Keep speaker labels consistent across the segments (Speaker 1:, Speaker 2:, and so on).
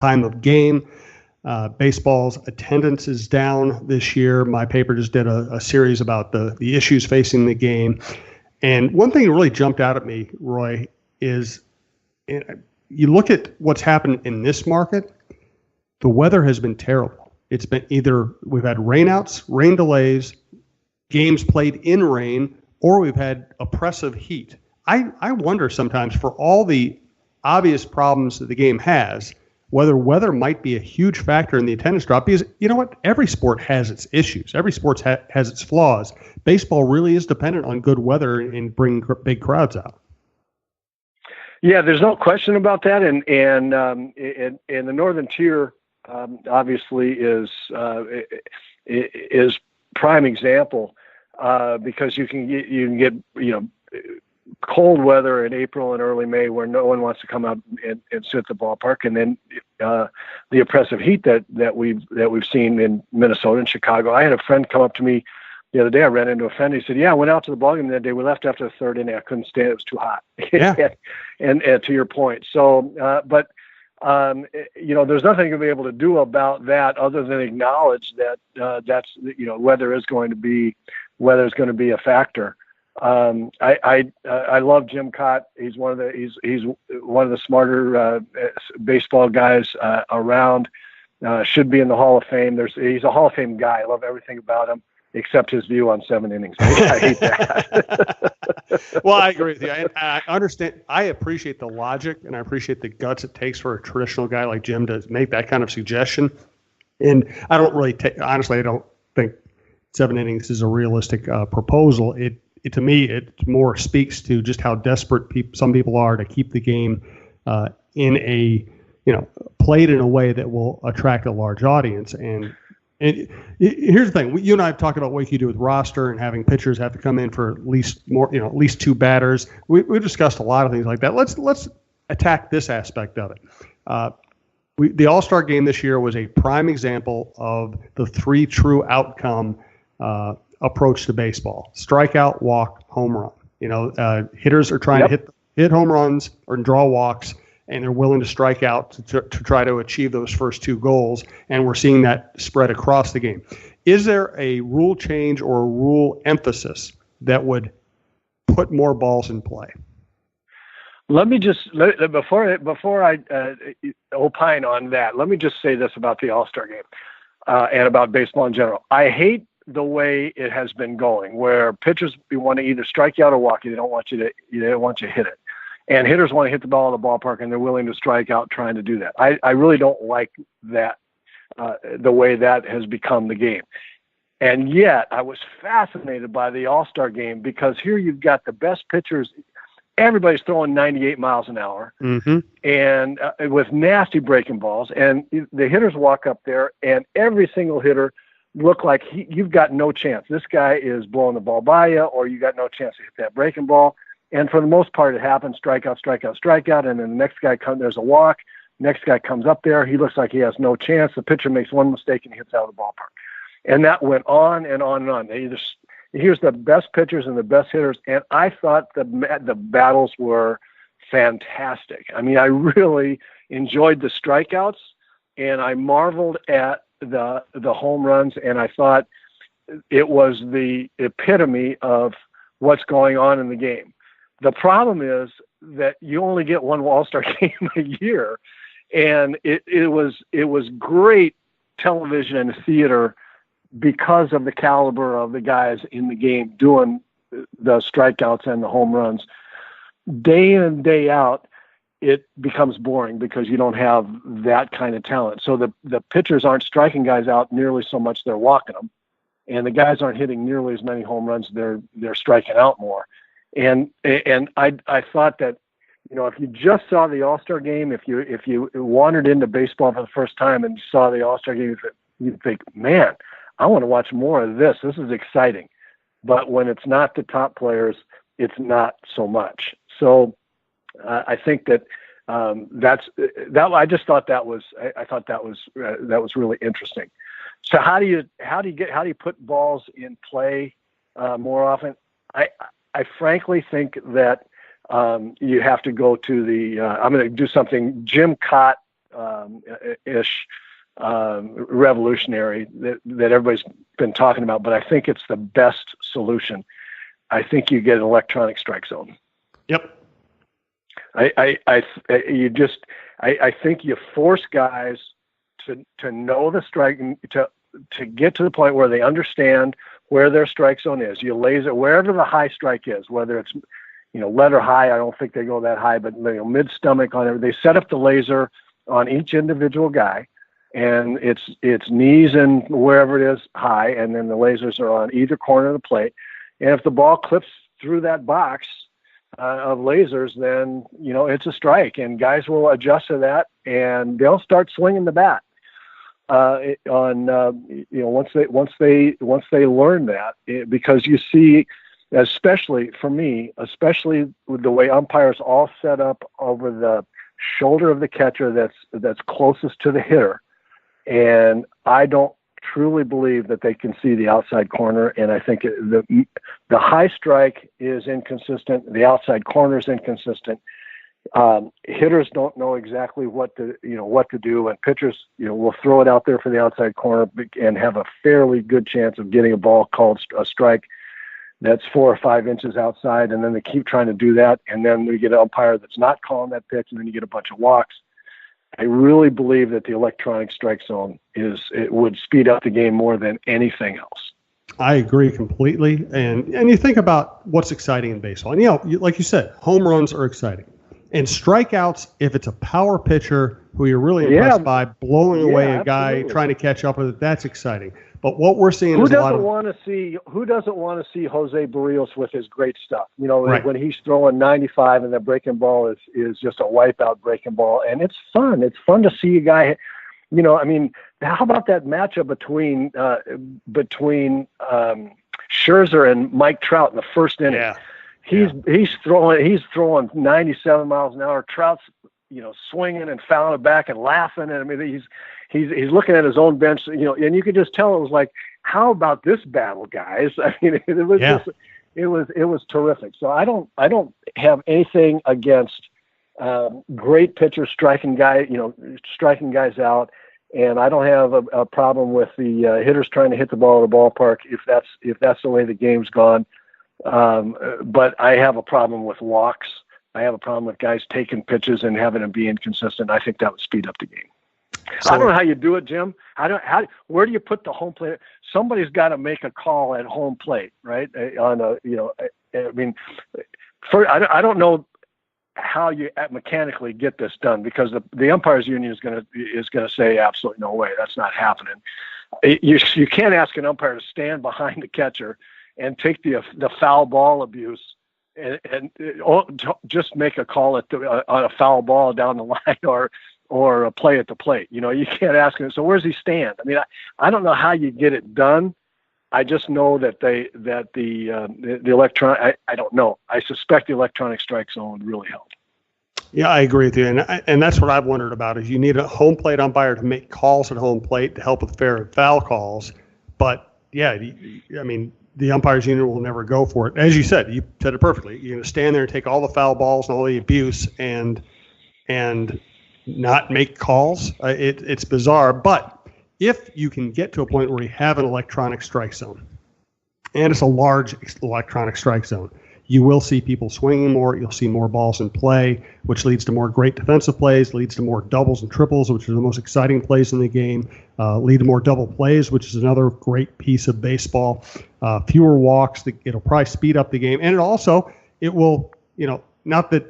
Speaker 1: time of game. Baseball's attendance is down this year. My paper just did a series about the issues facing the game. And one thing that really jumped out at me, Roy, is you look at what's happened in this market, the weather has been terrible. It's been either we've had rainouts, rain delays, games played in rain, or we've had oppressive heat. I wonder sometimes, for all the obvious problems that the game has, whether weather might be a huge factor in the attendance drop, because you know what? Every sport has its issues. Every sport has its flaws. Baseball really is dependent on good weather and bringing big crowds out.
Speaker 2: Yeah, there's no question about that. And the Northern Tier obviously is prime example because you can get cold weather in April and early May where no one wants to come out and sit at the ballpark, and then the oppressive heat that we've seen in Minnesota and Chicago. I had a friend come up to me the other day. I ran into a friend. He said, "Yeah, I went out to the ballgame that day. We left after the third inning. I couldn't stand it. It was too hot."
Speaker 1: Yeah.
Speaker 2: and to your point. So, but there's nothing to be able to do about that other than acknowledge that that's weather is going to be a factor. I love Jim Cott. He's one of the smarter baseball guys around. Should be in the Hall of Fame. He's a Hall of Fame guy. I love everything about him except his view on 7 innings. I hate that.
Speaker 1: Well, I agree with you. I understand. I appreciate the logic and I appreciate the guts it takes for a traditional guy like Jim to make that kind of suggestion. And I don't really honestly, I don't think 7 innings is a realistic proposal. To me, it more speaks to just how desperate some people are to keep the game played in a way that will attract a large audience. And here's the thing: you and I have talked about what you do with roster and having pitchers have to come in for at least 2 batters. We've discussed a lot of things like that. Let's attack this aspect of it. The All-Star game this year was a prime example of the 3 true outcome approach to baseball: strikeout, walk, home run. Hitters are trying to hit home runs or draw walks, and they're willing to strike out to try to achieve those first 2 goals. And we're seeing that spread across the game. Is there a rule change or a rule emphasis that would put more balls in play?
Speaker 2: Let me just before I opine on that, let me just say this about the All-Star game and about baseball in general. I hate the way it has been going, where pitchers want to either strike you out or walk you. They don't want you to hit it, and hitters want to hit the ball in the ballpark, and they're willing to strike out trying to do that. I really don't like that, the way that has become the game. And yet, I was fascinated by the All-Star game because here you've got the best pitchers. Everybody's throwing 98 miles an hour, and with nasty breaking balls, and the hitters walk up there, and every single hitter look like you've got no chance. This guy is blowing the ball by you, or you got no chance to hit that breaking ball. And for the most part, it happens: strikeout, strikeout, strikeout. And then the next guy there's a walk. Next guy comes up there. He looks like he has no chance. The pitcher makes one mistake and he hits out of the ballpark. And that went on and on and on. Here's the best pitchers and the best hitters. And I thought the battles were fantastic. I mean, I really enjoyed the strikeouts, and I marveled at the home runs, and I thought it was the epitome of what's going on in the game. The problem is that you only get one All-Star game a year, and it was great television and theater because of the caliber of the guys in the game doing the strikeouts and the home runs. Day in and day out, it becomes boring because you don't have that kind of talent. So the pitchers aren't striking guys out nearly so much; they're walking them, and the guys aren't hitting nearly as many home runs; they're striking out more. And I thought that, if you just saw the All-Star game, if you wandered into baseball for the first time and saw the All-Star game, you'd think, man, I want to watch more of this. This is exciting. But when it's not the top players, it's not so much. So I think that I just thought that was really interesting. So how do you put balls in play more often? I frankly think that you have to go to I'm going to do something Jim Cott ish revolutionary that everybody's been talking about, but I think it's the best solution. I think you get an electronic strike zone.
Speaker 1: Yep.
Speaker 2: I think you force guys to know the strike, to get to the point where they understand where their strike zone is. You laser wherever the high strike is, whether it's lead or high. I don't think they go that high, but mid stomach on it. They set up the laser on each individual guy, and it's knees and wherever it is high, and then the lasers are on either corner of the plate. And if the ball clips through that box of lasers, then it's a strike, and guys will adjust to that, and they'll start swinging the bat. Once they learn that, because you see, especially for me, especially with the way umpires all set up over the shoulder of the catcher that's closest to the hitter, and I don't truly believe that they can see the outside corner, and I think the high strike is inconsistent, the outside corner is inconsistent. Hitters don't know exactly what to do, and pitchers will throw it out there for the outside corner and have a fairly good chance of getting a ball called a strike that's 4 or 5 inches outside, and then they keep trying to do that, and then we get an umpire that's not calling that pitch, and then you get a bunch of walks. I really believe that the electronic strike zone it would speed up the game more than anything else.
Speaker 1: I agree completely. And you think about what's exciting in baseball. And, like you said, home runs are exciting. And strikeouts, if it's a power pitcher who you're really impressed by, blowing away a guy, trying to catch up with it, that's exciting. But what we're seeing is a lot of...
Speaker 2: Who doesn't want to see Jose Barrios with his great stuff? Right. When he's throwing 95 and the breaking ball is just a wipeout breaking ball. And it's fun. It's fun to see a guy, how about that matchup between Scherzer and Mike Trout in the first inning?
Speaker 1: Yeah.
Speaker 2: He's throwing 97 miles an hour. Trout's, swinging and fouling it back and laughing. And he's looking at his own bench, and you could just tell it was like, how about this battle, guys? It was terrific. So I don't have anything against great pitchers striking guys out, and I don't have a problem with the hitters trying to hit the ball at the ballpark if that's the way the game's gone. But I have a problem with walks. I have a problem with guys taking pitches and having them be inconsistent. I think that would speed up the game. So, I don't know how you do it, Jim. Where do you put the home plate? Somebody's got to make a call at home plate, right? I don't know how you mechanically get this done, because the umpires union is going to say absolutely no way, that's not happening. You can't ask an umpire to stand behind the catcher and take the foul ball abuse and just make a call on a foul ball down the line or a play at the plate. You can't ask him. So where's he stand? I don't know how you get it done. I just know that the electronic. I don't know. I suspect the electronic strike zone would really help.
Speaker 1: Yeah, I agree with you, and that's what I've wondered about. Is you need a home plate umpire to make calls at home plate to help with fair and foul calls. But yeah, the umpires union will never go for it. As you said it perfectly. You're going to stand there and take all the foul balls and all the abuse and not make calls. It's bizarre. But if you can get to a point where you have an electronic strike zone, and it's a large electronic strike zone, you will see people swinging more. You'll see more balls in play, which leads to more great defensive plays, leads to more doubles and triples, which are the most exciting plays in the game, lead to more double plays, which is another great piece of baseball. Fewer walks. It'll probably speed up the game. And it will, not that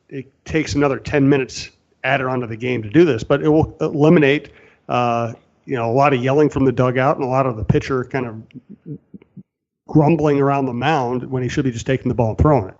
Speaker 1: it takes another 10 minutes added onto the game to do this, but it will eliminate, a lot of yelling from the dugout and a lot of the pitcher kind of grumbling around the mound when he should be just taking the ball and throwing it.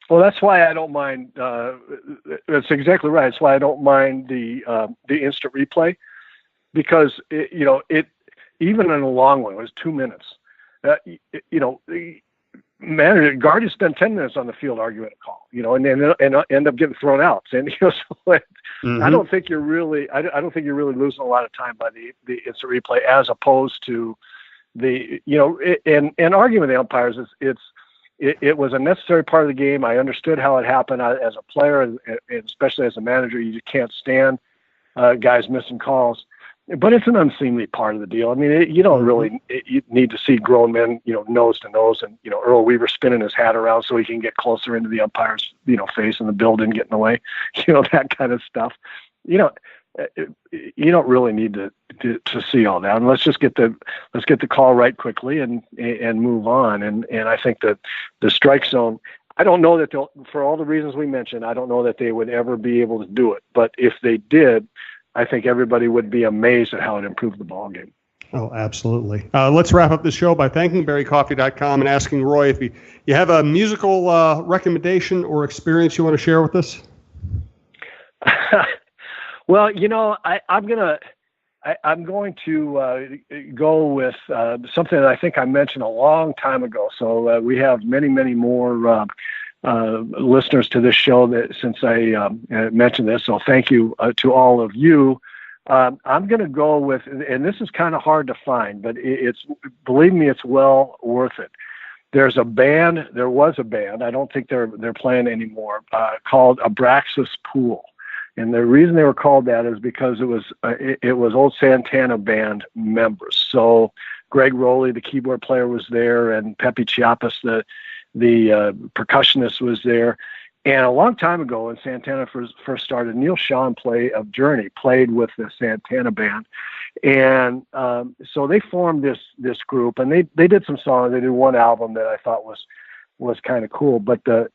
Speaker 2: Well, that's why I don't mind. That's exactly right. That's why I don't mind the instant replay, because it even in a long one, it was 2 minutes. The manager Guardy spent 10 minutes on the field arguing a call, and then end up getting thrown out. And I don't think you're really losing a lot of time by the instant replay, as opposed to the argument with the umpires is it was a necessary part of the game. I understood how it happened. As a player, and especially as a manager, you just can't stand guys missing calls. But it's an unseemly part of the deal. I mean, you don't really you need to see grown men, nose to nose, and Earl Weaver spinning his hat around so he can get closer into the umpire's, face, and the bill didn't get in the way, that kind of stuff. You don't really need to see all that. And let's get the call right quickly and move on. And I think that the strike zone, I don't know that for all the reasons we mentioned, I don't know that they would ever be able to do it. But if they did, I think everybody would be amazed at how it improved the ball game.
Speaker 1: Oh, absolutely. Let's wrap up the show by thanking BerryCoffee.com and asking Roy if you have a musical recommendation or experience you want to share with us.
Speaker 2: Well, I'm going to go with something that I think I mentioned a long time ago. So we have many, many more listeners to this show since I mentioned this. So thank you to all of you. I'm going to go with, and this is kind of hard to find, but believe me, it's well worth it. There was a band, I don't think they're playing anymore, called Abraxas Pool. And the reason they were called that is because it was old Santana band members. So Greg Rowley, the keyboard player, was there, and Pepe Chiapas, the percussionist, was there. And a long time ago, when Santana first started, Neil Sean of Journey played with the Santana band. And so they formed this group, and they did some songs. They did one album that I thought was kind of cool, but it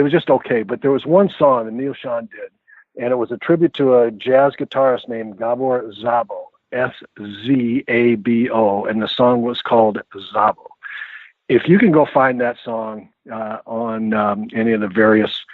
Speaker 2: was just okay. But there was one song that Neil Sean did, and it was a tribute to a jazz guitarist named Gabor Szabo, Szabo, and the song was called Szabo. If you can go find that song on any of the various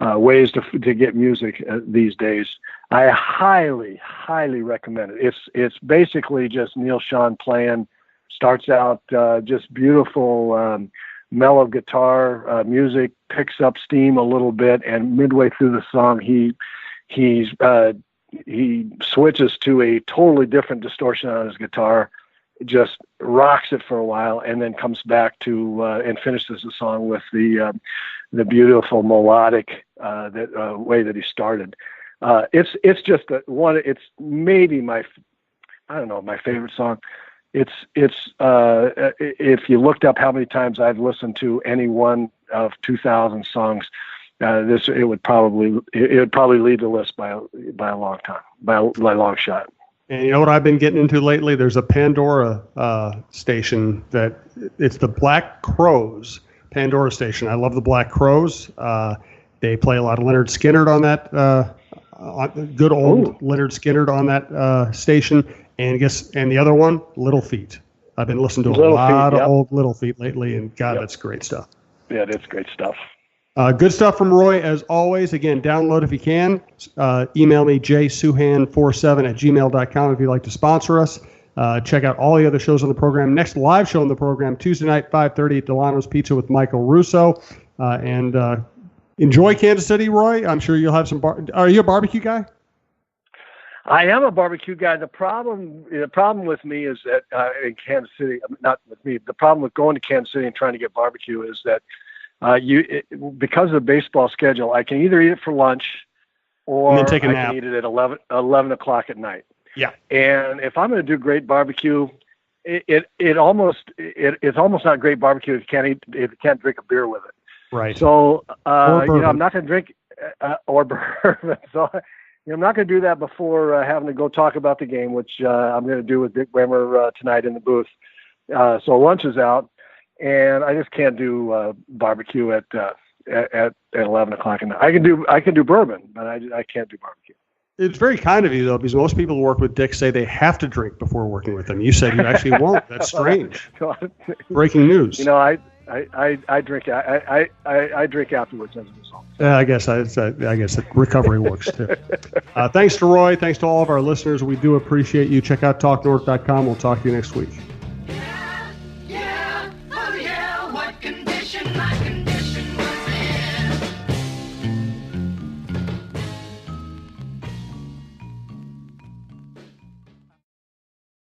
Speaker 2: ways to get music these days, I highly, highly recommend it. It's basically just Neil Sean playing. Starts out just beautiful mellow guitar music, picks up steam a little bit, and midway through the song, he switches to a totally different distortion on his guitar, just rocks it for a while, and then comes back to and finishes the song with the beautiful melodic way that he started. It's just it's maybe my favorite song. It's if you looked up how many times I've listened to any one of 2,000 songs, it would probably lead the list by a long time, by a long shot.
Speaker 1: And you know what I've been getting into lately? There's a Pandora station it's the Black Crowes Pandora station. I love the Black Crowes. They play a lot of Lynyrd Skynyrd on that, good old Lynyrd Skynyrd on that station. And the other one, Little Feat. I've been listening to a lot of old Little Feat lately, and God, that's great stuff.
Speaker 2: Yeah, it's great stuff.
Speaker 1: Good stuff from Roy, as always. Again, download if you can. Email me, jsuhan47@gmail.com if you'd like to sponsor us. Check out all the other shows on the program. Next live show on the program, Tuesday night, 5:30 at Delano's Pizza with Michael Russo. And enjoy Kansas City, Roy. I'm sure you'll have some Are you a barbecue guy?
Speaker 2: I am a barbecue guy. The problem with me is that in Kansas City, not with me, the problem with going to Kansas City and trying to get barbecue is that because of the baseball schedule, I can either eat it for lunch or I can eat it at 11 o'clock at night.
Speaker 1: Yeah.
Speaker 2: And if I'm going to do great barbecue, it's almost not great barbecue if you can't drink a beer with it.
Speaker 1: Right.
Speaker 2: So I'm not going to drink or bourbon. So I'm not going to do that before having to go talk about the game, which I'm going to do with Dick Bremer tonight in the booth. So lunch is out, and I just can't do barbecue at 11 o'clock at night. I can do bourbon, but I can't do barbecue.
Speaker 1: It's very kind of you, though, because most people who work with Dick say they have to drink before working with him. You said you actually won't. That's strange. Breaking news.
Speaker 2: I drink. I drink afterwards as a result.
Speaker 1: I guess that recovery works too. Thanks to Roy. Thanks to all of our listeners. We do appreciate you. Check out talknorth.com. We'll talk to you next week.
Speaker 3: Yeah, oh yeah, what condition I can